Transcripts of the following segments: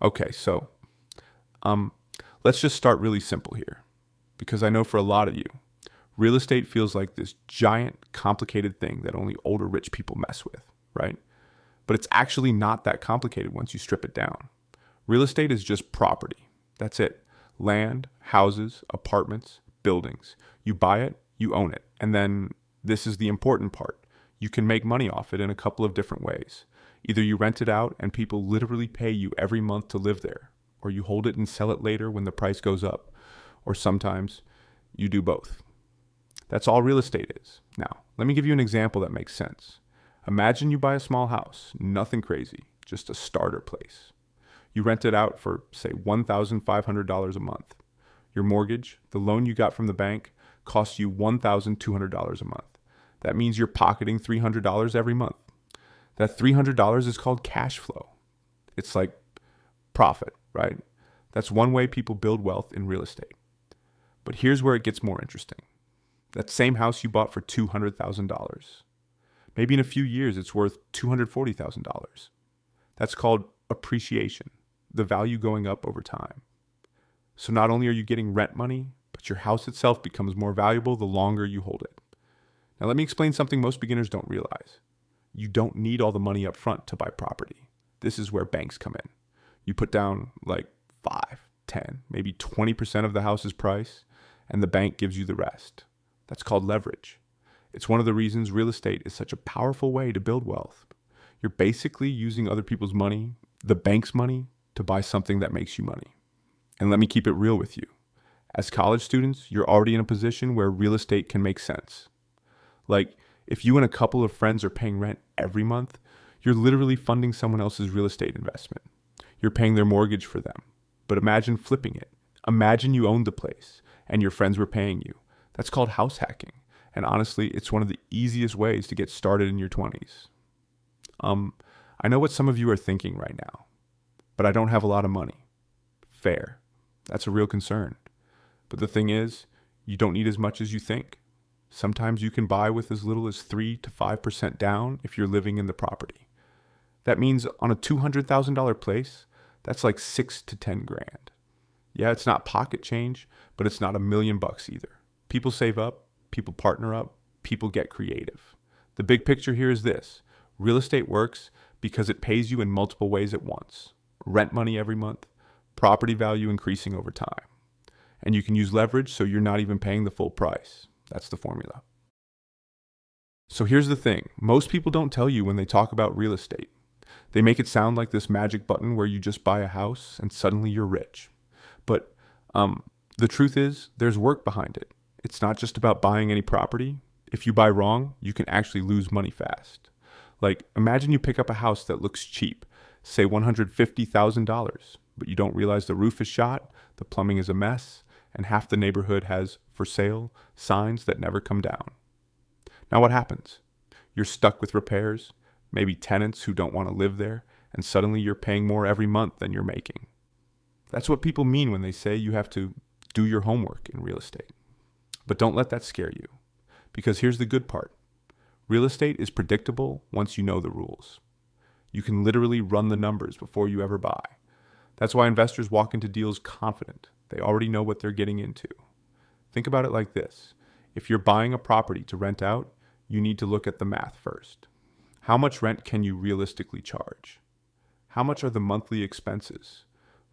Okay, so um, let's just start really simple here, because I know for a lot of you, real estate feels like this giant, complicated thing that only older rich people mess with, right? But it's actually not that complicated once you strip it down. Real estate is just property. That's it. Land, houses, apartments, buildings. You buy it, you own it. And then this is the important part. You can make money off it in a couple of different ways. Either you rent it out and people literally pay you every month to live there, or you hold it and sell it later when the price goes up, or sometimes you do both. That's all real estate is. Now, let me give you an example that makes sense. Imagine you buy a small house, nothing crazy, just a starter place. You rent it out for, say, $1,500 a month. Your mortgage, the loan you got from the bank, costs you $1,200 a month. That means you're pocketing $300 every month. That $300 is called cash flow. It's like profit, right? That's one way people build wealth in real estate. But here's where it gets more interesting. That same house you bought for $200,000. Maybe in a few years it's worth $240,000. That's called appreciation, the value going up over time. So not only are you getting rent money, but your house itself becomes more valuable the longer you hold it. Now let me explain something most beginners don't realize. You don't need all the money up front to buy property. This is where banks come in. You put down like 5, 10, maybe 20% of the house's price, and the bank gives you the rest. That's called leverage. It's one of the reasons real estate is such a powerful way to build wealth. You're basically using other people's money, the bank's money, to buy something that makes you money. And let me keep it real with you. As college students, you're already in a position where real estate can make sense. Like, if you and a couple of friends are paying rent every month, you're literally funding someone else's real estate investment. You're paying their mortgage for them. But imagine flipping it. Imagine you owned the place and your friends were paying you. That's called house hacking. And honestly, it's one of the easiest ways to get started in your 20s. I know what some of you are thinking right now, but I don't have a lot of money. Fair. That's a real concern. But the thing is, you don't need as much as you think. Sometimes you can buy with as little as 3 to 5% down if you're living in the property. That means on a $200,000 place, that's like 6 to 10 grand. Yeah, it's not pocket change, but it's not $1 million either. People save up, people partner up, people get creative. The big picture here is this. Real estate works because it pays you in multiple ways at once. Rent money every month, property value increasing over time. And you can use leverage so you're not even paying the full price. That's the formula. So here's the thing. Most people don't tell you when they talk about real estate. They make it sound like this magic button where you just buy a house and suddenly you're rich. But the truth is, there's work behind it. It's not just about buying any property. If you buy wrong, you can actually lose money fast. Like, imagine you pick up a house that looks cheap, say $150,000, but you don't realize the roof is shot, the plumbing is a mess, and half the neighborhood has for sale signs that never come down. Now what happens? You're stuck with repairs, maybe tenants who don't want to live there, and suddenly you're paying more every month than you're making. That's what people mean when they say you have to do your homework in real estate. But don't let that scare you, because here's the good part. Real estate is predictable once you know the rules. You can literally run the numbers before you ever buy. That's why investors walk into deals confident. They already know what they're getting into. Think about it like this. If you're buying a property to rent out, you need to look at the math first. How much rent can you realistically charge? How much are the monthly expenses?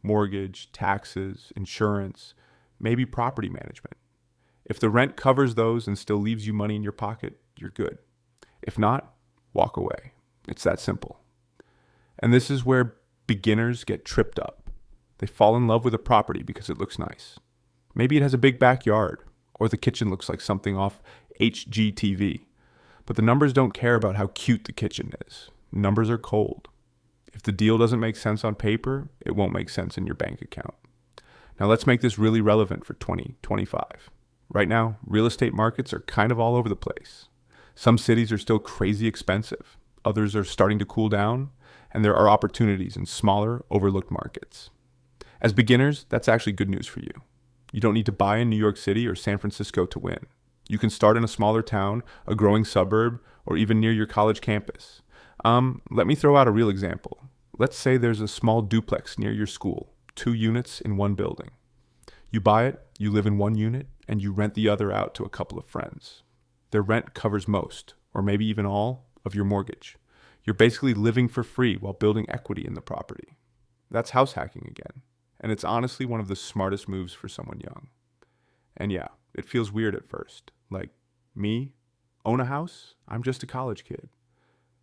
Mortgage, taxes, insurance, maybe property management. If the rent covers those and still leaves you money in your pocket, you're good. If not, walk away. It's that simple. And this is where beginners get tripped up. They fall in love with a property because it looks nice. Maybe it has a big backyard, or the kitchen looks like something off HGTV. But the numbers don't care about how cute the kitchen is. Numbers are cold. If the deal doesn't make sense on paper, it won't make sense in your bank account. Now let's make this really relevant for 2025. Right now, real estate markets are kind of all over the place. Some cities are still crazy expensive. Others are starting to cool down, and there are opportunities in smaller, overlooked markets. As beginners, that's actually good news for you. You don't need to buy in New York City or San Francisco to win. You can start in a smaller town, a growing suburb, or even near your college campus. Let me throw out a real example. Let's say there's a small duplex near your school, 2 units in one building. You buy it, you live in one unit, and you rent the other out to a couple of friends. Their rent covers most, or maybe even all, of your mortgage. You're basically living for free while building equity in the property. That's house hacking again, and it's honestly one of the smartest moves for someone young. And yeah, it feels weird at first. Like, me? Own a house? I'm just a college kid.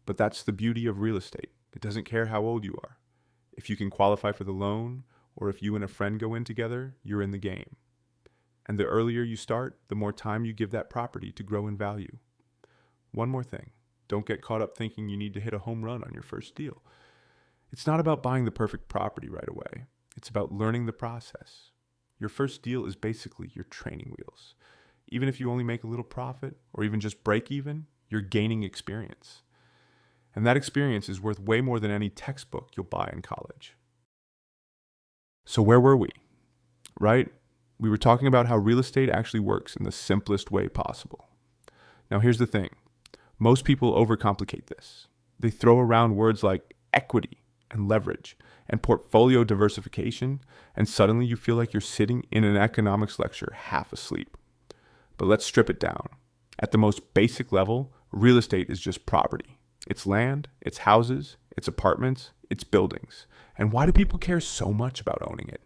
But that's the beauty of real estate. It doesn't care how old you are. If you can qualify for the loan, or if you and a friend go in together, you're in the game. And the earlier you start, the more time you give that property to grow in value. One more thing. Don't get caught up thinking you need to hit a home run on your first deal. It's not about buying the perfect property right away. It's about learning the process. Your first deal is basically your training wheels. Even if you only make a little profit, or even just break even, you're gaining experience. And that experience is worth way more than any textbook you'll buy in college. So where were we? Right? We were talking about how real estate actually works in the simplest way possible. Now here's the thing. Most people overcomplicate this. They throw around words like equity and leverage and portfolio diversification, and suddenly you feel like you're sitting in an economics lecture half asleep. But let's strip it down. At the most basic level, real estate is just property. It's land, it's houses, it's apartments, it's buildings. And why do people care so much about owning it?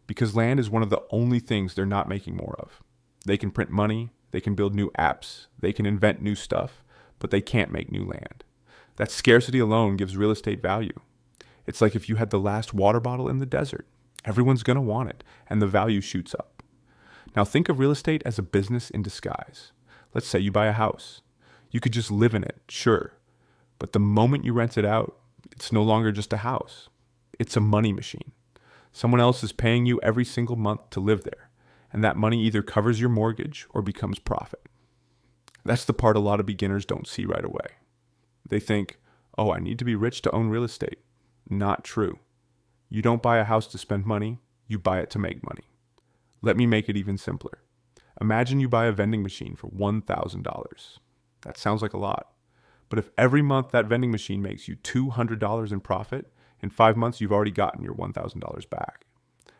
Because land is one of the only things they're not making more of. They can print money, they can build new apps, they can invent new stuff, but they can't make new land. That scarcity alone gives real estate value. It's like if you had the last water bottle in the desert. Everyone's going to want it, and the value shoots up. Now think of real estate as a business in disguise. Let's say you buy a house. You could just live in it, sure. But the moment you rent it out, it's no longer just a house. It's a money machine. Someone else is paying you every single month to live there, and that money either covers your mortgage or becomes profit. That's the part a lot of beginners don't see right away. They think, oh, I need to be rich to own real estate. Not true. You don't buy a house to spend money, you buy it to make money. Let me make it even simpler. Imagine you buy a vending machine for $1,000. That sounds like a lot. But if every month that vending machine makes you $200 in profit, in 5 months you've already gotten your $1,000 back.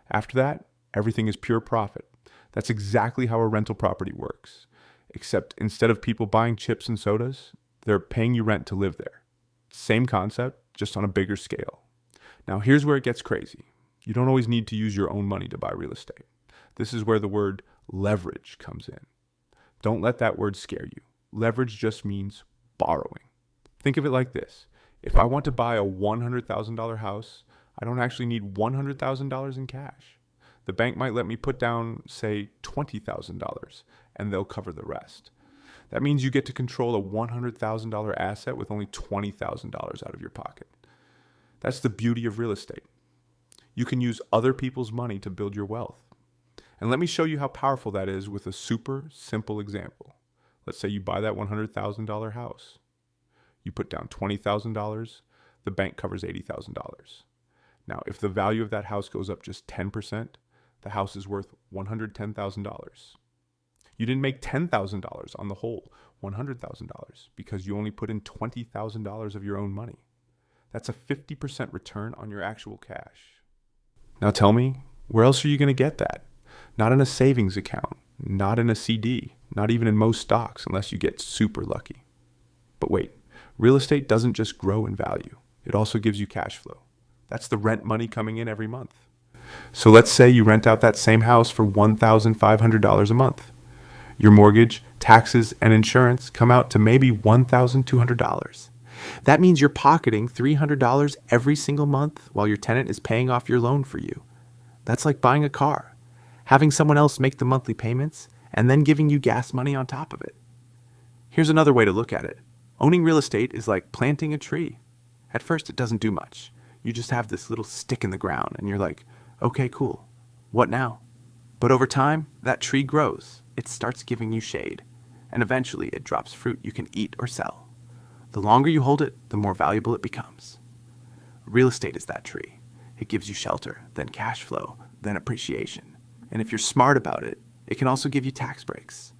After that, everything is pure profit. That's exactly how a rental property works. Except instead of people buying chips and sodas, they're paying you rent to live there. Same concept, just on a bigger scale. Now here's where it gets crazy. You don't always need to use your own money to buy real estate. This is where the word leverage comes in. Don't let that word scare you. Leverage just means borrowing. Think of it like this. If I want to buy a $100,000 house, I don't actually need $100,000 in cash. The bank might let me put down, say, $20,000, and they'll cover the rest. That means you get to control a $100,000 asset with only $20,000 out of your pocket. That's the beauty of real estate. You can use other people's money to build your wealth. And let me show you how powerful that is with a super simple example. Let's say you buy that $100,000 house. You put down $20,000, the bank covers $80,000. Now, if the value of that house goes up just 10%, the house is worth $110,000. You didn't make $10,000 on the whole $100,000 because you only put in $20,000 of your own money. That's a 50% return on your actual cash. Now tell me, where else are you going to get that? Not in a savings account, not in a CD, not even in most stocks unless you get super lucky. But wait, real estate doesn't just grow in value. It also gives you cash flow. That's the rent money coming in every month. So let's say you rent out that same house for $1,500 a month. Your mortgage, taxes, and insurance come out to maybe $1,200. That means you're pocketing $300 every single month while your tenant is paying off your loan for you. That's like buying a car, having someone else make the monthly payments, and then giving you gas money on top of it. Here's another way to look at it. Owning real estate is like planting a tree. At first, it doesn't do much. You just have this little stick in the ground, and you're like, okay, cool. What now? But over time, that tree grows. It starts giving you shade, and eventually it drops fruit you can eat or sell. The longer you hold it, the more valuable it becomes. Real estate is that tree. It gives you shelter, then cash flow, then appreciation. And if you're smart about it, it can also give you tax breaks.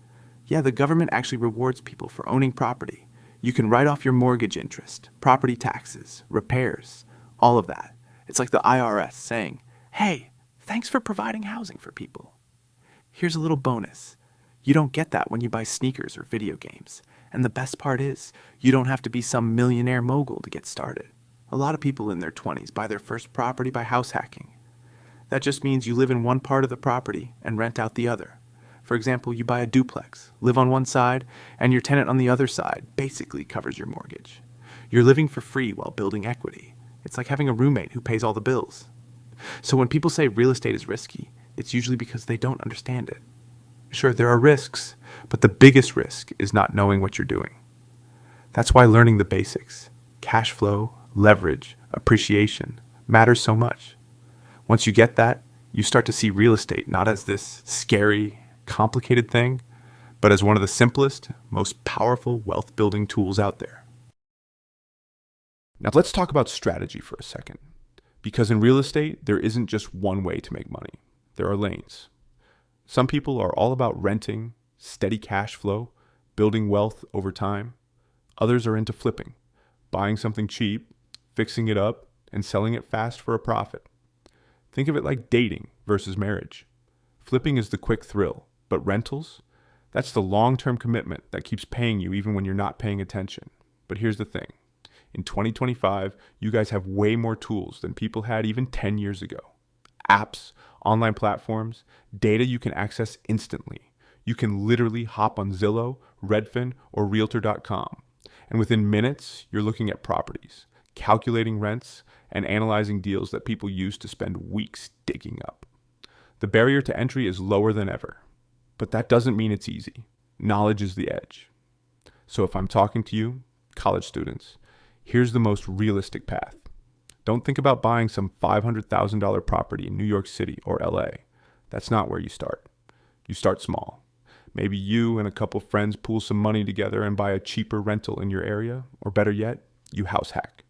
Yeah, the government actually rewards people for owning property. You can write off your mortgage interest, property taxes, repairs, All of that. It's like the IRS saying, hey, thanks for providing housing for people. Here's a little bonus. You don't get that when you buy sneakers or video games. And the best part is, you don't have to be some millionaire mogul to get started. A lot of people in their 20s buy their first property by house hacking. That just means you live in one part of the property and rent out the other. For example, you buy a duplex, live on one side, and your tenant on the other side basically covers your mortgage. You're living for free while building equity. It's like having a roommate who pays all the bills. So when people say real estate is risky, it's usually because they don't understand it. Sure, there are risks, but the biggest risk is not knowing what you're doing. That's why learning the basics, cash flow, leverage, appreciation, matters so much. Once you get that, you start to see real estate not as this scary, complicated thing, but as one of the simplest, most powerful wealth building tools out there. Now let's talk about strategy for a second. Because in real estate, there isn't just one way to make money. There are lanes. Some people are all about renting, steady cash flow, building wealth over time. Others are into flipping, buying something cheap, fixing it up, and selling it fast for a profit. Think of it like dating versus marriage. Flipping is the quick thrill, but rentals, that's the long-term commitment that keeps paying you even when you're not paying attention. But here's the thing. In 2025, you guys have way more tools than people had even 10 years ago. Apps, online platforms, data you can access instantly. You can literally hop on Zillow, Redfin, or Realtor.com. And within minutes, you're looking at properties, calculating rents, and analyzing deals that people used to spend weeks digging up. The barrier to entry is lower than ever. But that doesn't mean it's easy. Knowledge is the edge. So if I'm talking to you, college students, here's the most realistic path. Don't think about buying some $500,000 property in New York City or LA. That's not where you start. You start small. Maybe you and a couple friends pool some money together and buy a cheaper rental in your area, or better yet, you house hack.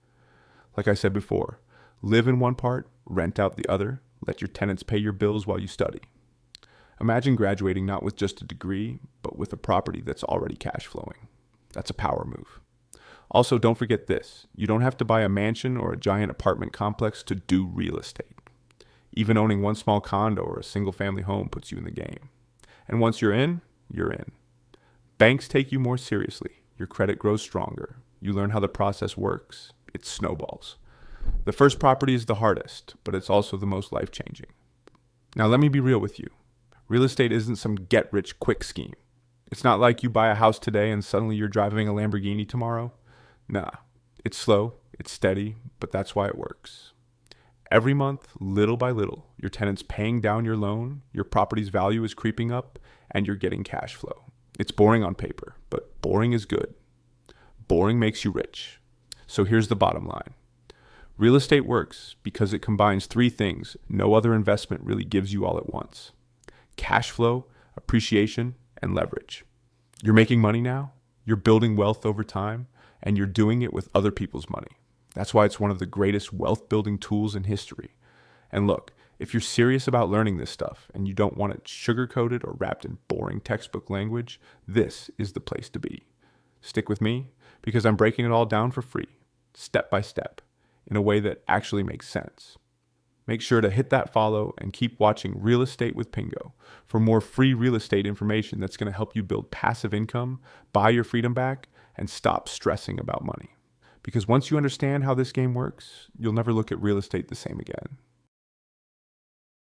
Like I said before, live in one part, rent out the other, let your tenants pay your bills while you study. Imagine graduating not with just a degree, but with a property that's already cash flowing. That's a power move. Also, don't forget this. You don't have to buy a mansion or a giant apartment complex to do real estate. Even owning one small condo or a single family home puts you in the game. And once you're in, you're in. Banks take you more seriously. Your credit grows stronger. You learn how the process works. It snowballs. The first property is the hardest, but it's also the most life-changing. Now, let me be real with you. Real estate isn't some get-rich-quick scheme. It's not like you buy a house today and suddenly you're driving a Lamborghini tomorrow. Nah, it's slow, it's steady, but that's why it works. Every month, little by little, your tenant's paying down your loan, your property's value is creeping up, and you're getting cash flow. It's boring on paper, but boring is good. Boring makes you rich. So here's the bottom line. Real estate works because it combines three things no other investment really gives you all at once: cash flow, appreciation, and leverage. You're making money now, you're building wealth over time, and you're doing it with other people's money. That's why it's one of the greatest wealth building tools in history. And look, if you're serious about learning this stuff and you don't want it sugar-coated or wrapped in boring textbook language, this is the place to be. Stick with me because I'm breaking it all down for free, step by step, in a way that actually makes sense. Make sure to hit that follow and keep watching Real Estate with Pingo for more free real estate information that's going to help you build passive income, buy your freedom back, and stop stressing about money. Because once you understand how this game works, you'll never look at real estate the same again.